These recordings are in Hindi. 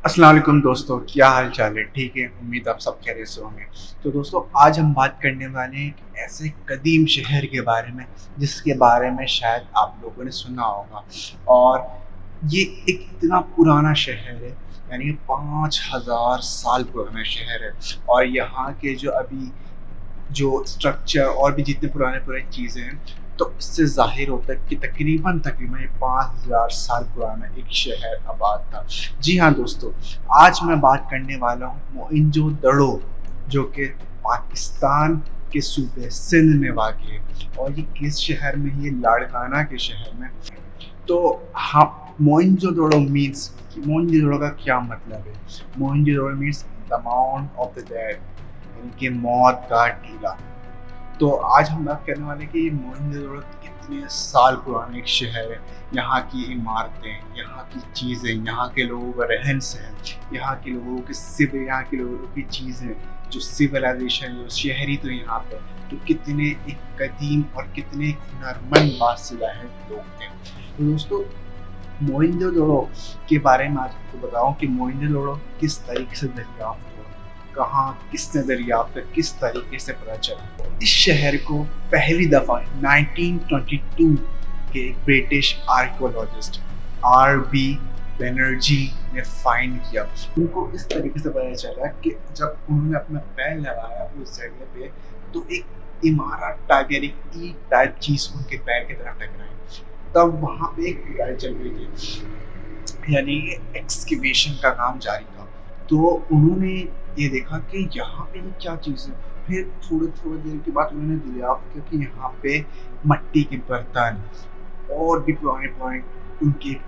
अस्सलाम वालेकुम दोस्तों, क्या हाल चाल है? ठीक है, उम्मीद आप सब खैरियत से होंगे। तो दोस्तों, आज हम बात करने वाले हैं एक ऐसे कदीम शहर के बारे में जिसके बारे में शायद आप लोगों ने सुना होगा। और ये एक इतना पुराना शहर है, यानी 5000 साल पुराना शहर है। और यहाँ के जो अभी जो स्ट्रक्चर और भी जितने पुराने-पुरानी चीज़ें हैं, तो इससे ज़ाहिर होता है कि तकरीबन ये 5000 साल पुराना एक शहर आबाद था। जी हाँ दोस्तों, आज मैं बात करने वाला हूँ मोइंजोदड़ो, जो कि पाकिस्तान के सूबे सिंध में वाक़ है। और ये किस शहर में है? ये लाड़काना के शहर में। तो हाँ, मोइंजोदड़ो का क्या मतलब है? Mohenjodaro means the mount of the dead, यानी कि मौत का टीला। तो आज हम बात करने वाले हैं कि ये मोइंजोदड़ो कितने साल पुराना एक शहर है। यहाँ की इमारतें, यहाँ की चीज़ें, यहाँ के लोगों का रहन-सहन, यहाँ के लोगों की चीज़ें, जो सिविलाइज़ेशन, जो शहरी तो यहाँ पे, तो कितने एक कदीम और कितने एक हुनरमंद बासिलाहियत लोग थे। तो दोस्तों, मोइंजोदड़ो के बारे में आज आपको बताऊँ कि मोइंजोदड़ो किस तरीके से दरियाफ़्त हुआ, कहाँ किसने दरियाफ़्त किया, किस तरीके से पता चला। इस शहर को पहली दफ़ा 1922 के एक ब्रिटिश आर्कियोलॉजिस्ट आर.बी. बैनर्जी ने फाइंड किया। उनको इस तरीके से पता चला कि जब उन्होंने अपना पैर लगाया उस जगह पे, तो एक इमारत टाइप यानी ईंट टाइप चीज़ उनके पैर की तरफ टकराई। तब वहाँ पे एक खुदाई चल रही थी, यानी एक्सकेवेशन का काम जारी था। तो उन्होंने ये देखा कि यहाँ पे ये क्या चीज़ है। फिर थोड़ी देर के बाद उन्होंने दरियाफ्त किया कि यहाँ पे मट्टी के बर्तन और भी पुराने-पुराने उनकी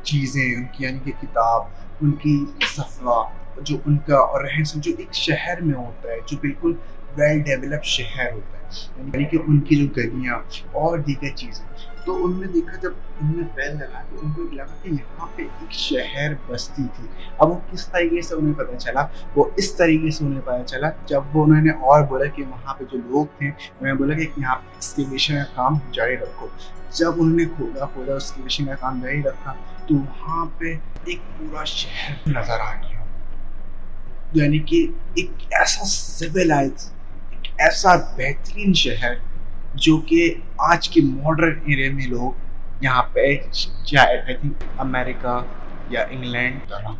चीज़ें, उनकी यानी कि किताब, उनकी सफ़रा, जो उनका और रहन-सहन जो एक शहर में होता है, जो बिल्कुल वेल डेवलप्ड शहर होता है, यानी कि उनकी जो गलियाँ और दीगर चीज़ें। तो उन्होंने देखा, जब उन्होंने पैर लगाया तो उनको लगा कि यहाँ पे एक शहर बस्ती थी। अब वो किस तरीके से उन्हें पता चला? वो इस तरीके से उन्हें पता चला जब वो उन्होंने और बोला कि वहाँ पे जो लोग थे, उन्होंने बोला कि यहाँ पे एक्सकवेशन का काम जारी रखो। जब उन्होंने खोदा एक्सकवेशन का काम जारी रखा, तो वहाँ पे एक पूरा शहर नज़र आ गया। यानी कि एक ऐसा सिविलाइज़, एक ऐसा बेहतरीन शहर, जो कि आज के मॉडर्न एरिया में लोग यहाँ पे शायद आई थिंक अमेरिका या इंग्लैंड तरह।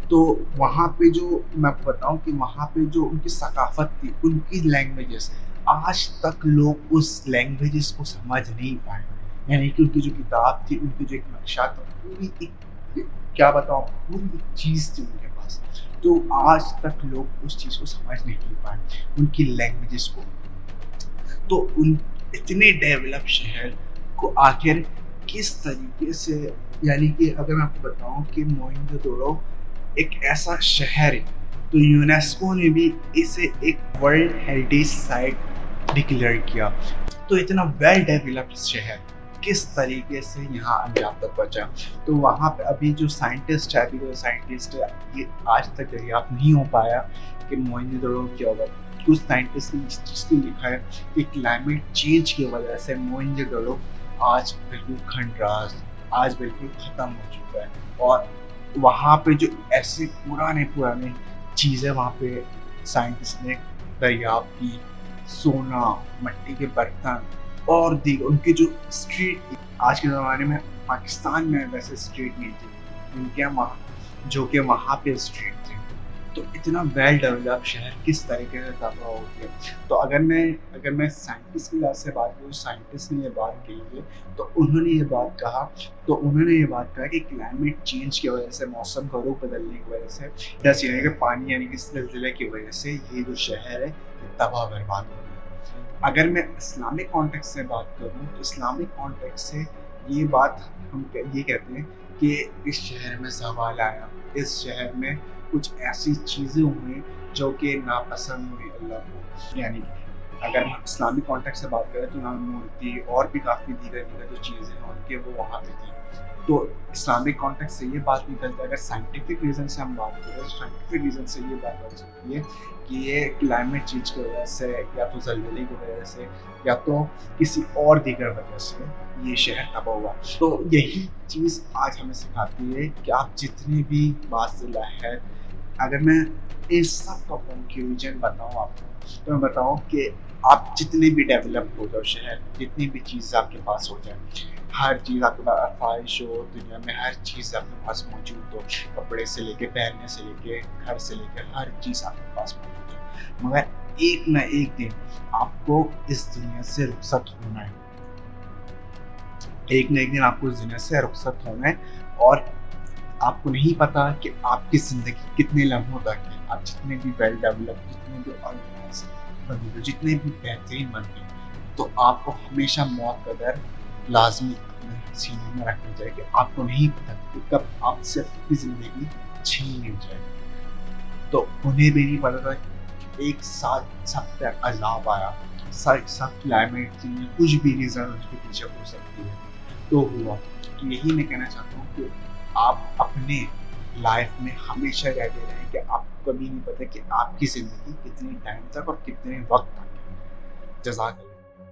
तो वहाँ पे जो मैं आपको बताऊँ कि वहाँ पे जो उनकी सकाफ़त थी, उनकी लैंग्वेजेज़, आज तक लोग उस लैंग्वेजेज़ को समझ नहीं पाए। यानी कि उनकी जो किताब थी, उनकी जो एक नक्शा था, पूरी एक क्या बताऊँ, पूरी एक चीज़ थी उनके पास। तो आज तक लोग उस चीज़ को समझ नहीं पाए, उनकी लैंग्वेजेज़ को। तो उन इतने डेवलप शहर को आखिर किस तरीके से, यानी कि अगर मैं आपको बताऊँ कि मोइंजोदड़ो एक ऐसा शहर है, तो यूनेस्को ने भी इसे एक वर्ल्ड हेरिटेज साइट डिक्लेयर किया। तो इतना वेल डेवलप्ड शहर किस तरीके से यहाँ अंजाम तक पहुँचा। तो वहाँ पे अभी जो साइंटिस्ट है, ये आज तक दरियाफ्त नहीं हो पाया कि मोइंजोदड़ो क्या होगा। कुछ साइंटिस्ट ने इस चीज़ को लिखा है कि क्लाइमेट चेंज की वजह से मोइंजोदड़ो आज बिल्कुल खंडरास, आज बिल्कुल ख़त्म हो चुका है। और वहाँ पे जो ऐसे पुराने चीज़ें वहाँ पे साइंटिस्ट ने दरियाफ्त की, सोना, मिट्टी के बर्तन और दीगर उनकी जो स्ट्रीट थी, आज के ज़माने में पाकिस्तान में वैसे स्ट्रीट नहीं थी, उनके यहाँ जो कि वहाँ पे स्ट्रीट थी। तो इतना वेल डेवलप्ड शहर किस तरीके से तबाह हो गया। तो अगर मैं साइंटिस्ट की बात से बात करूँ, साइंटिस्ट ने ये बात कही है, तो उन्होंने ये बात कहा कि क्लाइमेट चेंज की वजह से, मौसम का रुख बदलने की वजह से, दस यानी कि पानी यानी कि ज़लज़ले की वजह से ये जो शहर है, ये तबाह बर्बाद हो गया। अगर मैं इस्लामिक कॉन्टेक्स्ट से बात करूँ, तो इस्लामिक कॉन्टेक्स्ट से ये बात ये कहते हैं कि इस शहर में ज़वाल आया, इस शहर में कुछ ऐसी चीज़ें हुई जो कि नापसंद हुई अल्लाह को। यानी अगर हम इस्लामिक कॉन्टेक्स्ट से बात करें, तो यहाँ मूर्ति और भी काफ़ी दीगर जो चीज़ें हैं उनके, वो वहाँ पे थी। तो इस्लामिक कॉन्टेक्स्ट से ये बात निकलती है, अगर साइंटिफिक रीज़न से हम बात करें तो साइंटिफिक रीज़न से ये बात हो सकती है कि ये क्लाइमेट चेंज की वजह से या तो ज़लज़ले की वजह से या तो किसी और दीगर वजह से ये शहर तबाह हुआ। तो यही चीज़ आज हमें सिखाती है कि आप जितनी भी बाज़िला है, अगर मैं इस सब का कंक्लूजन बताऊँ आपको, तो मैं बताऊँ कि आप जितने भी डेवलप हो जाओ शहर, जितनी भी चीज़ आपके पास हो जाए, हर चीज़ आपके पास आसाइश हो, दुनिया में हर चीज़ आपके पास मौजूद हो, कपड़े से लेके पहनने से लेके घर से लेके हर चीज़ आपके पास मौजूद हो, मगर एक ना एक दिन आपको इस दुनिया से रुखसत होना है। एक ना एक दिन आपको इस दुनिया से रुखसत होना है और आपको नहीं पता कि आपकी ज़िंदगी कितने लम्हों तक है। आप जितने भी वेल डेवलप, जितने भी ऑर्गेनाइज़ बन गए, जितने भी बेहतरीन बन गए, तो आपको हमेशा मौत का डर लाज़मी अपने सीने में रखना चाहिए कि आपको नहीं पता कि कब आपसे आपकी ज़िंदगी छीन ली जाए। तो उन्हें भी नहीं पता था कि एक साथ सब पे अज़ाब आया, सब क्लाइमेट चेंज कुछ भी रीज़न उसके पीछे हो सकती है, तो हुआ। तो यही मैं कहना चाहता हूँ कि आप अपने लाइफ में हमेशा रेडी रहें कि आपको कभी नहीं पता कि आपकी ज़िंदगी कितने टाइम तक और कितने वक्त तक है। जज़ाकल्लाह।